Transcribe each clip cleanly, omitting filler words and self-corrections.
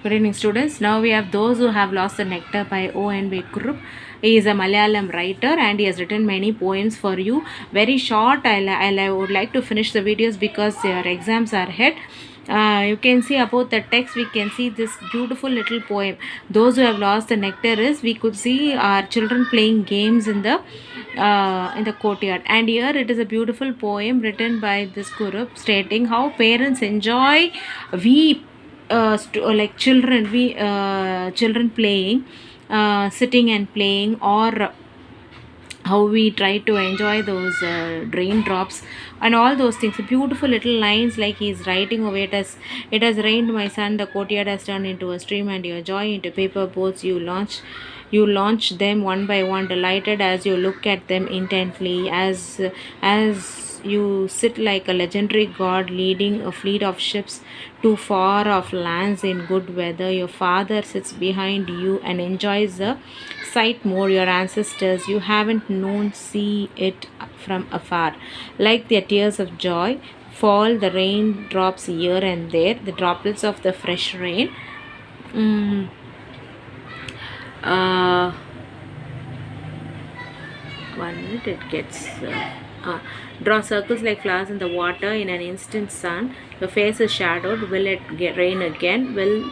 Good evening, students. Now we have Those Who Have Lost the Nectar by O.N.V. Kurup. He is a Malayalam writer and he has written many poems for you. Very short. I would like to finish the videos because your exams are ahead. You can see about the text. We can see this beautiful little poem. Those who have lost the nectar is we could see our children playing games in the courtyard, and here it is a beautiful poem written by this Kurup stating how parents enjoy we like children we children playing, sitting and playing, or how we try to enjoy those raindrops and all those things. Beautiful little lines like he's writing over it has rained my son, the courtyard has turned into a stream, and your joy into paper boats. You launch them one by one, delighted as you look at them intently, as you sit like a legendary god leading a fleet of ships to far off lands in good weather. Your father sits behind you and enjoys the sight more. Your ancestors you haven't known see it from afar. Like their tears of joy fall the raindrops here and there, the droplets of the fresh rain. Mm, uh, 1 minute, it gets draw circles like flowers in the water in an instant sun. Your face is shadowed. Will it get rain again? Will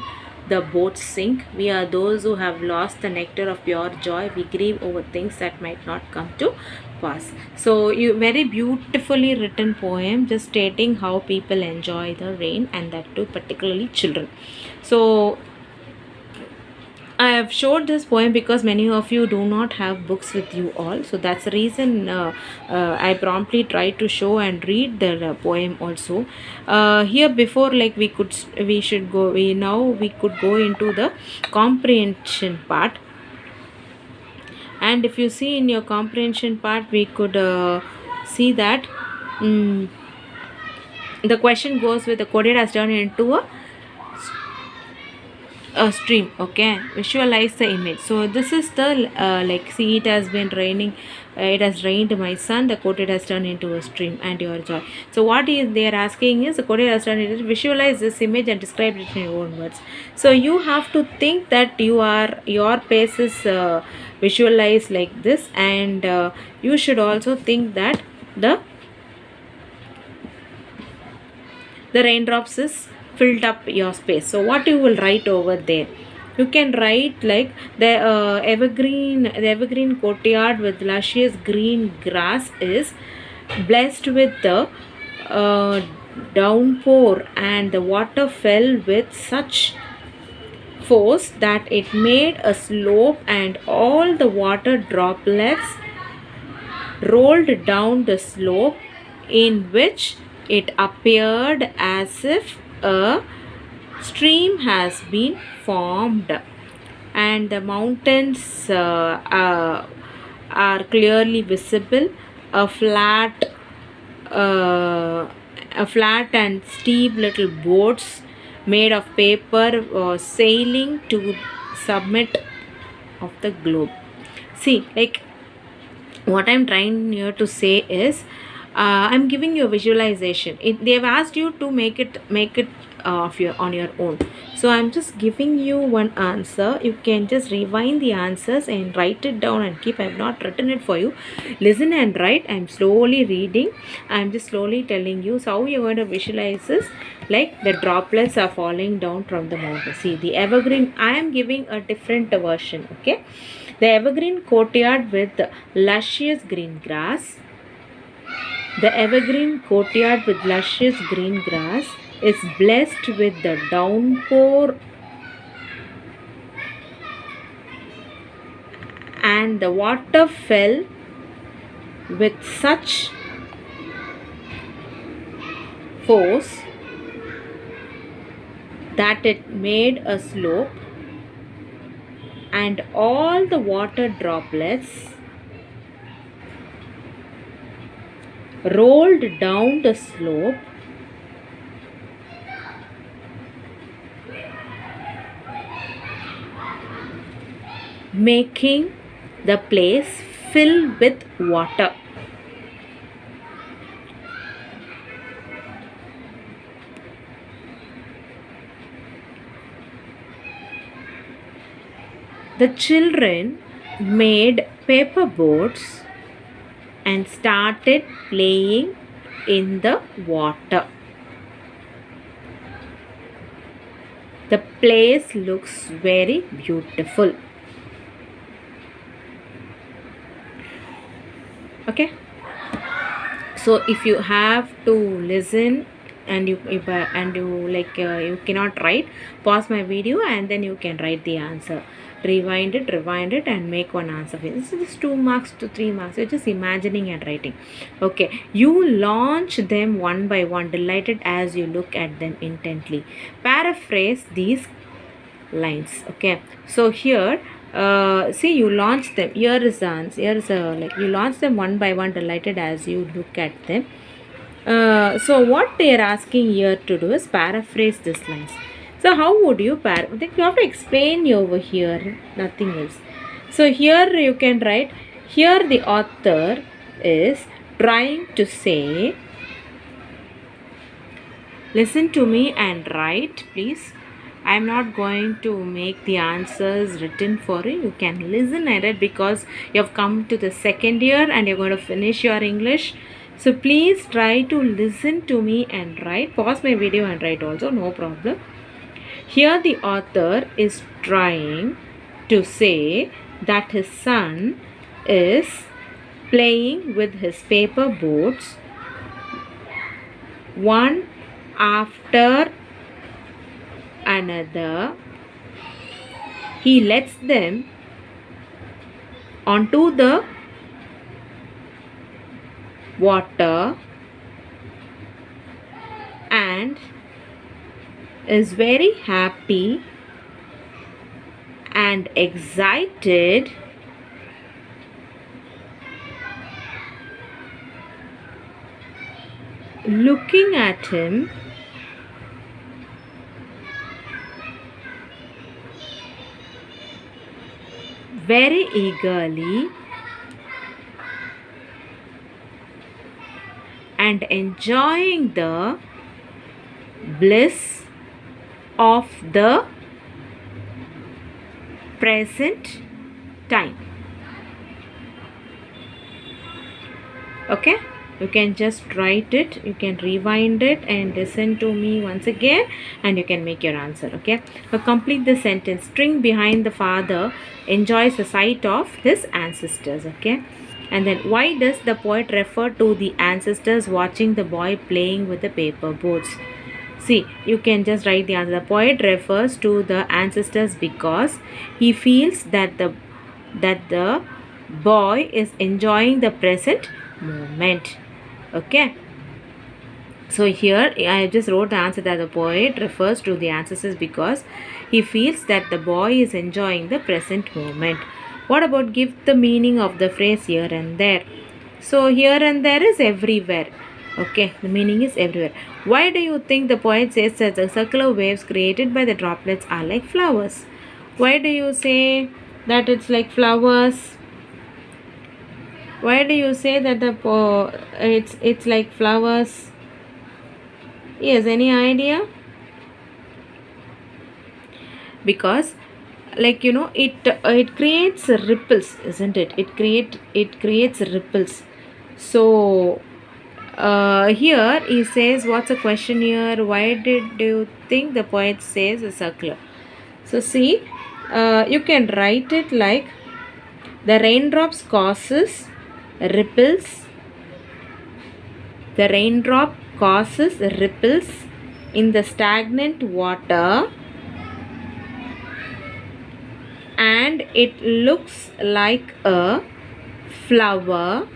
the boat sink? We are those who have lost the nectar of pure joy. We grieve over things that might not come to pass. So you very beautifully written poem just stating how people enjoy the rain, and that too particularly children. So I have showed this poem because many of you do not have books with you all. So that's the reason I promptly try to show and read the poem also. Here before, like we should go. We could go into the comprehension part. And if you see in your comprehension part, we could see that mm, the question goes with the coded has turned into a stream. Okay, visualize the image. So this is the like, see, it has been raining, it has rained my son, the quoted has turned into a stream, and your joy. So what is they are asking is, the quoted has turned into, visualize this image and describe it in your own words. So you have to think that your face is visualized like this, and you should also think that the the raindrops is filled up your space. So what you will write over there, you can write like the evergreen courtyard with luscious green grass is blessed with the uh, downpour, and the water fell with such force that it made a slope, and all the water droplets rolled down the slope, in which it appeared as if a stream has been formed, and the mountains are clearly visible. A flat, uh, a flat and steep little boats made of paper sailing to summit of the globe. See, like, what I'm trying here to say is, I'm giving you a visualization. They've asked you to make it of your on your own. So I'm just giving you one answer. You can just rewind the answers and write it down and keep. I've not written it for you. Listen and write. I'm slowly reading. I'm just slowly telling you. So how you're going to visualize this, like the droplets are falling down from the mountain. See the evergreen. I am giving a different version. Okay, the evergreen courtyard with luscious green grass. The evergreen courtyard with luscious green grass is blessed with the downpour, and the water fell with such force that it made a slope, and all the water droplets rolled down the slope, making the place fill with water. The children made paper boats and started playing in the water. The place looks very beautiful. Okay, so if you have to listen and you cannot write, pause my video and then you can write the answer. Rewind it and make one answer. This is 2 marks to 3 marks. You're just imagining and writing. Okay, you launch them one by one, delighted as you look at them intently. Paraphrase these lines. Okay, so here see, you launch them. Here is the answer. Here is a, like, you launch them one by one, delighted as you look at them. So what they are asking here to do is paraphrase these lines. So how would you you have to explain over here, nothing else. So here you can write, here the author is trying to say, listen to me and write please. I am not going to make the answers written for you. You can listen and read because you have come to the second year and you're going to finish your English. So please try to listen to me and write. Pause my video and write also, no problem. Here the author is trying to say that his son is playing with his paper boats one after another. He lets them onto the water and is very happy and excited looking at him. Very eagerly and enjoying the bliss of the present time. Okay, you can just write it, you can rewind it and listen to me once again and you can make your answer. Okay, now complete the sentence. String behind the father enjoys the sight of his ancestors. Okay, and then why does the poet refer to the ancestors watching the boy playing with the paper boats? See, you can just write the answer. The poet refers to the ancestors because he feels that the boy is enjoying the present moment. Okay, so here I just wrote the answer that the poet refers to the ancestors because he feels that the boy is enjoying the present moment. What about give the meaning of the phrase here and there? So here and there is everywhere. Okay, the meaning is everywhere. Why do you think the poet says that the circular waves created by the droplets are like flowers? Why do you say that it's like flowers? Why do you say that it's like flowers? Yes, any idea? Because, like, you know, it creates ripples, isn't it? It creates ripples. So here he says, what's the question here? Why did you think the poet says a circular? So see, you can write it like the raindrops causes ripples. The raindrop causes ripples in the stagnant water and it looks like a flower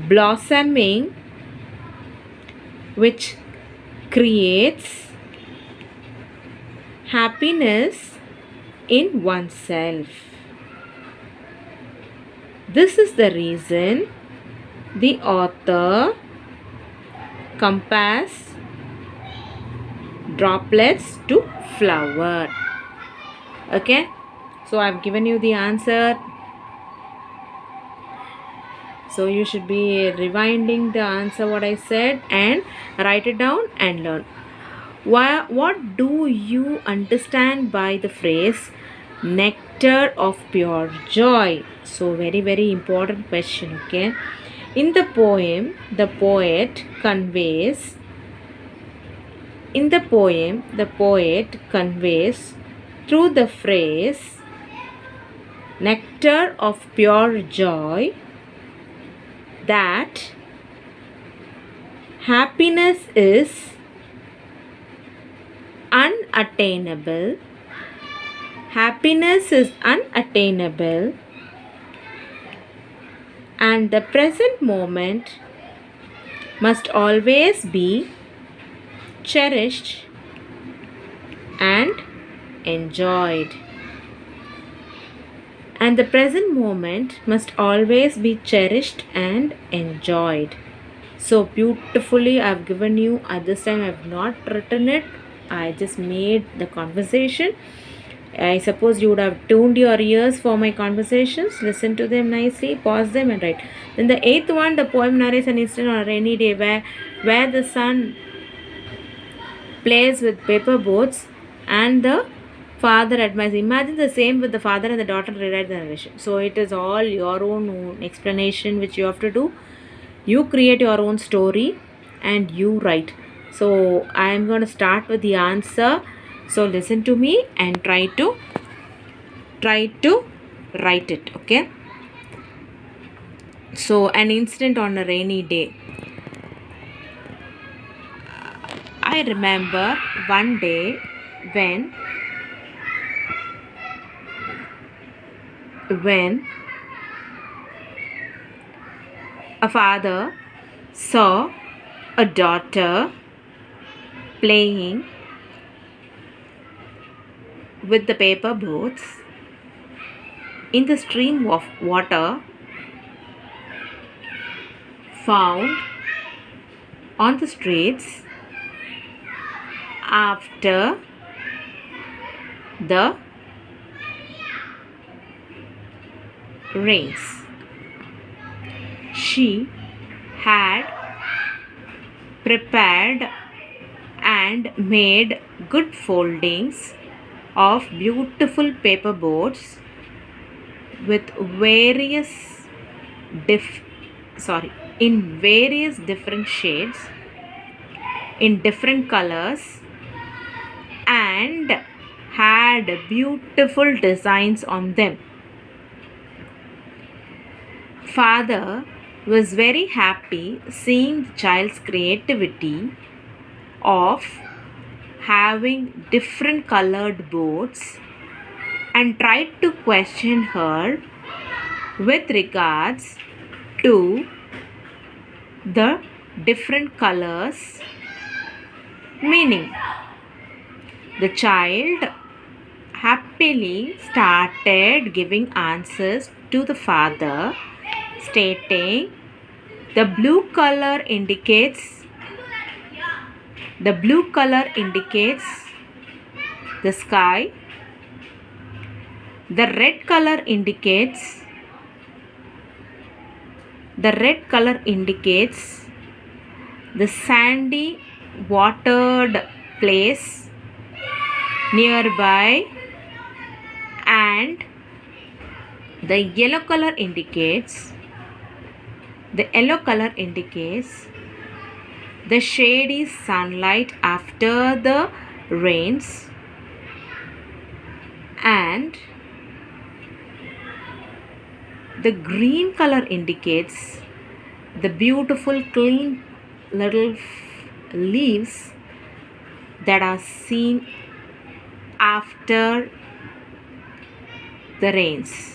blossoming which creates happiness in oneself. This is the reason the author compares droplets to flower. Okay, so I've given you the answer. So you should be rewinding the answer what I said and write it down and learn. What do you understand by the phrase nectar nectar of pure joy. So, very, very important question, okay? In the poem, the poet conveys through the phrase nectar of pure joy that happiness is unattainable. Happiness is unattainable, and the present moment must always be cherished and enjoyed. And the present moment must always be cherished and enjoyed. So beautifully, I've given you. At this time, I've not written it, I just made the conversation. I suppose you would have tuned your ears for my conversations. Listen to them nicely, pause them, and write. Then the eighth one, the poem narrates an incident on a rainy day where the son plays with paper boats and the father admires. Imagine the same with the father and the daughter rewrite the narration. So it is all your own explanation which you have to do. You create your own story and you write. So I am going to start with the answer. So listen to me and try to write it, okay? So an incident on a rainy day. I remember one day when a father saw a daughter playing with the paper boats in the stream of water found on the streets after the rains. She had prepared and made good foldings of beautiful paper boats with in various different shades, in different colors, and had beautiful designs on them. Father was very happy seeing the child's creativity of having different colored boats and tried to question her with regards to the different colors meaning. The child happily started giving answers to the father, stating the blue color indicates the sky, the red color indicates the sandy watered place nearby, and the yellow color indicates the shady sunlight after the rains, and the green color indicates the beautiful clean little leaves that are seen after the rains.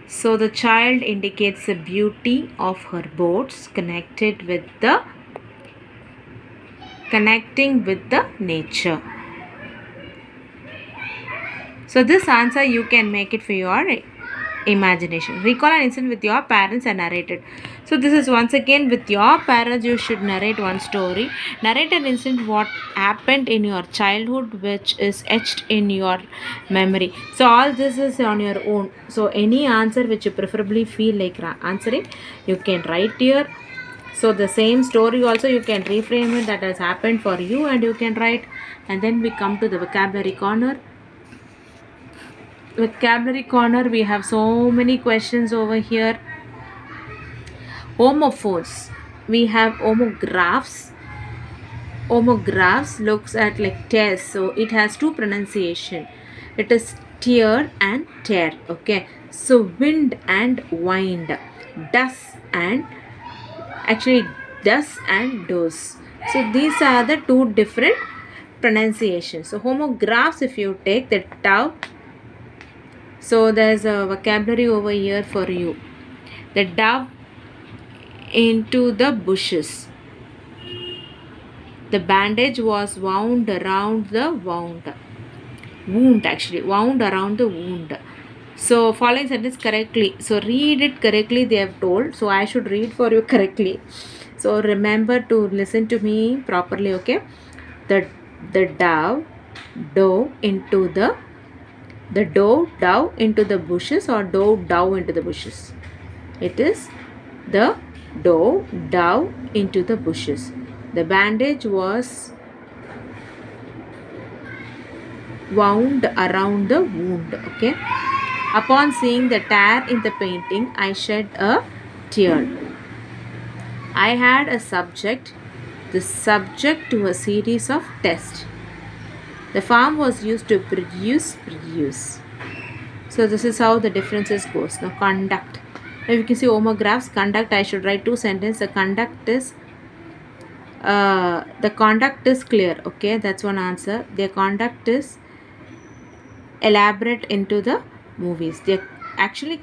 So the child indicates the beauty of her boats connecting with the nature. So this answer you can make it for your imagination. Recall an incident with your parents and narrate it. So this is once again with your parents you should narrate one story. Narrate an incident what happened in your childhood which is etched in your memory. So all this is on your own. So any answer which you preferably feel like answering, you can write here. So the same story also you can reframe it that has happened for you and you can write. And then we come to the vocabulary corner. vocabulary corner, we have so many questions over here. Homophones, we have homographs. Homographs looks at like tears, so it has two pronunciation. It is tear and tear. Okay, so wind and wind, does and actually does and does. So these are the two different pronunciations. So homographs, if you take the tau, so there's a vocabulary over here for you. The dove into the bushes. The bandage was wound around the wound actually, wound around the wound. So following sentence correctly. So read it correctly, they have told. So I should read for you correctly. So remember to listen to me properly, okay? The dove into the bushes, or dove into the bushes. It is the dove into the bushes. The bandage was wound around the wound. Okay. Upon seeing the tear in the painting, I shed a tear. I had a subject, the subject to a series of tests. The farm was used to produce. So this is how the differences goes. Now conduct. Now you can see homographs. Conduct, I should write two sentences. The conduct is clear. Okay, that's one answer. Their conduct is elaborate into the movies. They actually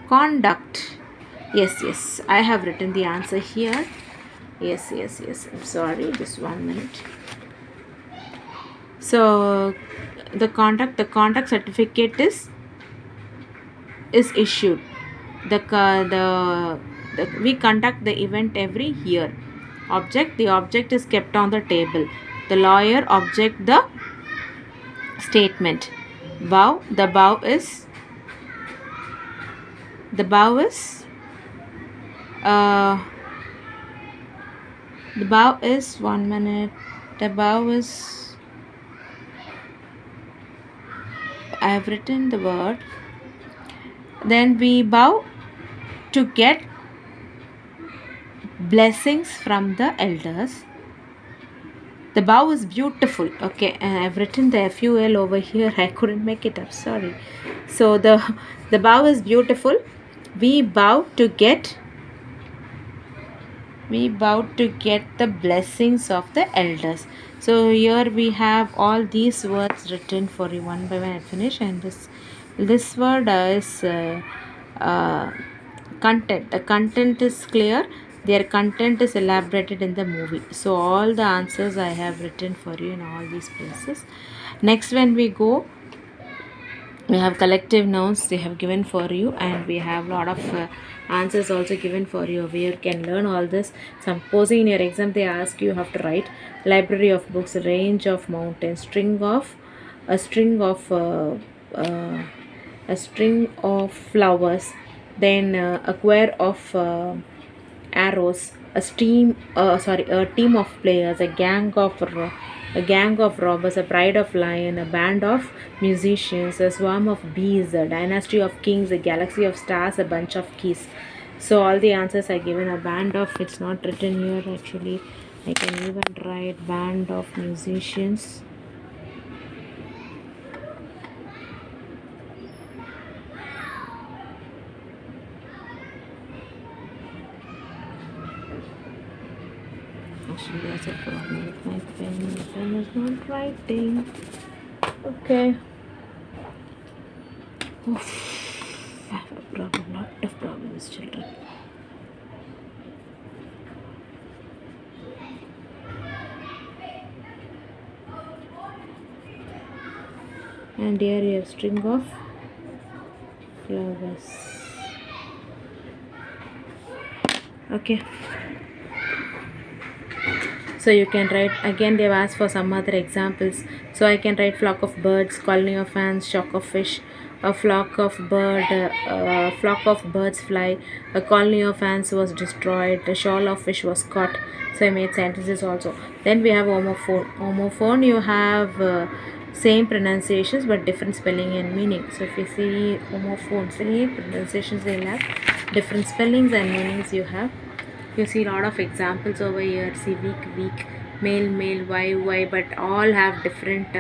conduct. Yes, I have written the answer here. Yes, I'm sorry, just 1 minute. So the conduct certificate is issued. We conduct the event every year. The object is kept on the table. The lawyer object the statement. The bow is 1 minute. The bow is, I have written the word. Then we bow to get blessings from the elders. The bow is beautiful. Okay, I've written the FUL over here. I couldn't make it up. Sorry. So the bow is beautiful. We bow to get the blessings of the elders. So here we have all these words written for you one by one. I finish, and this word is content. The content is clear. Their content is elaborated in the movie. So all the answers I have written for you in all these places. Next, when we go, we have collective nouns they have given for you, and we have lot of answers also given for you where you can learn all this. Supposing in your exam they ask you have to write library of books, range of mountains, a string of flowers, then a choir of arrows, a team of players, a gang of robbers, a pride of lion, a band of musicians, a swarm of bees, a dynasty of kings, a galaxy of stars, a bunch of keys. So all the answers are given. A band of, it's not written here actually. I can even write band of musicians. Actually, that's a problem with my pen. My pen is not writing. Okay. Oof. I have a problem. Lot of problems, children. And here you have string of flowers. Okay. So you can write, again they have asked for some other examples. So I can write flock of birds, colony of ants, shock of fish, flock of birds fly, a colony of ants was destroyed, a shoal of fish was caught. So I made sentences also. Then we have homophone. Homophone, you have same pronunciations but different spelling and meaning. So if you see homophone, same pronunciations, they'll have different spellings and meanings. You see a lot of examples over here. See week, male, y, but all have different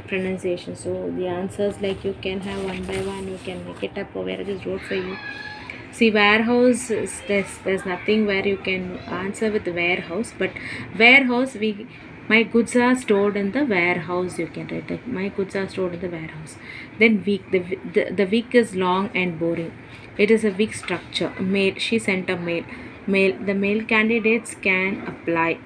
pronunciation. So the answers, like, you can have one by one, you can make it up or where it is wrote for you. See, warehouse there's nothing where you can answer with warehouse, but warehouse, we my goods are stored in the warehouse. You can write that my goods are stored in the warehouse. Then week, the week is long and boring. It is a weak structure. Mail, she sent a mail. The male candidates can apply.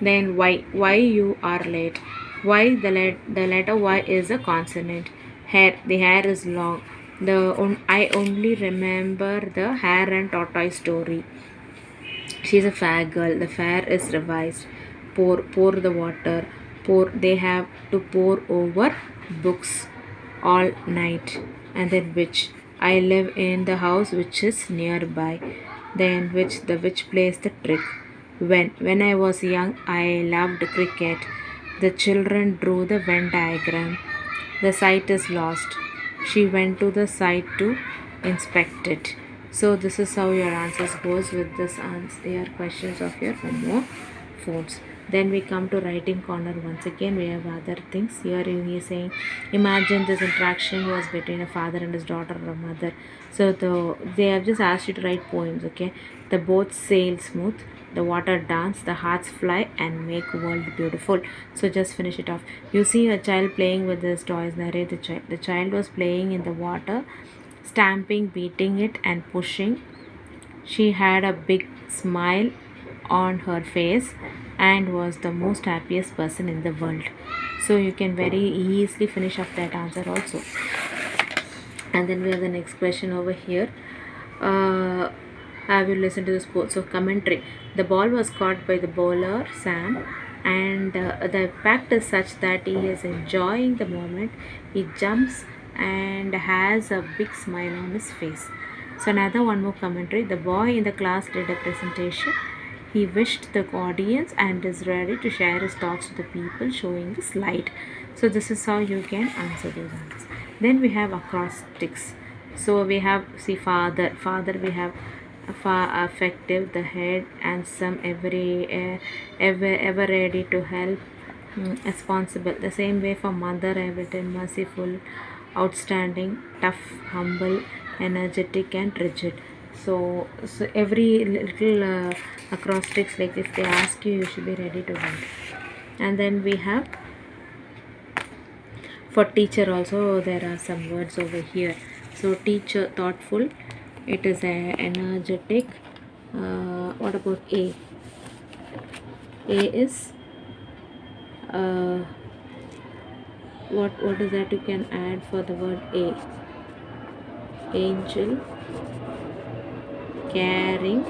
Then why you are late. Why, the letter Y is a consonant. Hair, the hair is long. I only remember the hare and tortoise story. She's a fair girl. The fair is revised. Pour the water. They have to pour over books all night. And then which? I live in the house which is nearby. Then which? The witch plays the trick. When I was young, I loved cricket. The children drew the Venn diagram. The site is lost. She went to the site to inspect it. So this is how your answers goes with this answer, your questions of your homophones. Then we come to writing corner. Once again, we have other things. Here he is saying, imagine this interaction was between a father and his daughter or a mother. So they have just asked you to write poems. Okay, the boats sail smooth, the water dance, the hearts fly and make world beautiful. So just finish it off. You see a child playing with his toys. Narrate the child. The child was playing in the water, stamping, beating it and pushing. She had a big smile on her face and was the most happiest person in the world. So you can very easily finish up that answer also. And then we have the next question over here. Have you listened to the sports of commentary? The ball was caught by the bowler Sam, and the impact is such that he is enjoying the moment. He jumps and has a big smile on his face. So another one more commentary. The boy in the class did a presentation. He wished the audience and is ready to share his thoughts to the people, showing the slide. So this is how you can answer those answers. Then we have acrostics. So we have, see, father. We have far affective, the head, handsome, ever ready to help, responsible. The same way for mother, I have written merciful, outstanding, tough, humble, energetic and rigid. So every little acrostics, like if they ask you, you should be ready to write. And then we have for teacher also, there are some words over here. So teacher, thoughtful, it is a energetic. What about A? A is what is that you can add for the word A? Angel, caring,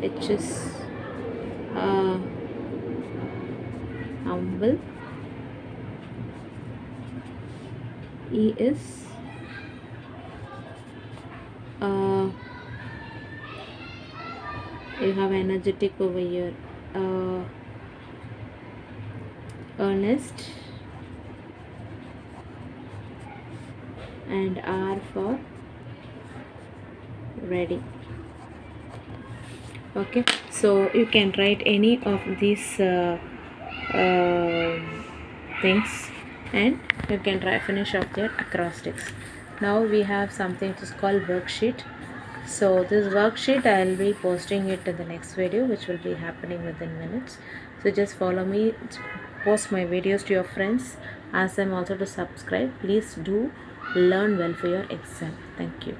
which is humble. E is you have energetic over here, earnest, and R for ready. Okay, so you can write any of these things and you can finish off your acrostics. Now we have something which is called worksheet. So this worksheet, I will be posting it in the next video, which will be happening within minutes. So just follow me, post my videos to your friends, ask them also to subscribe. Please do learn well for your exam. Thank you.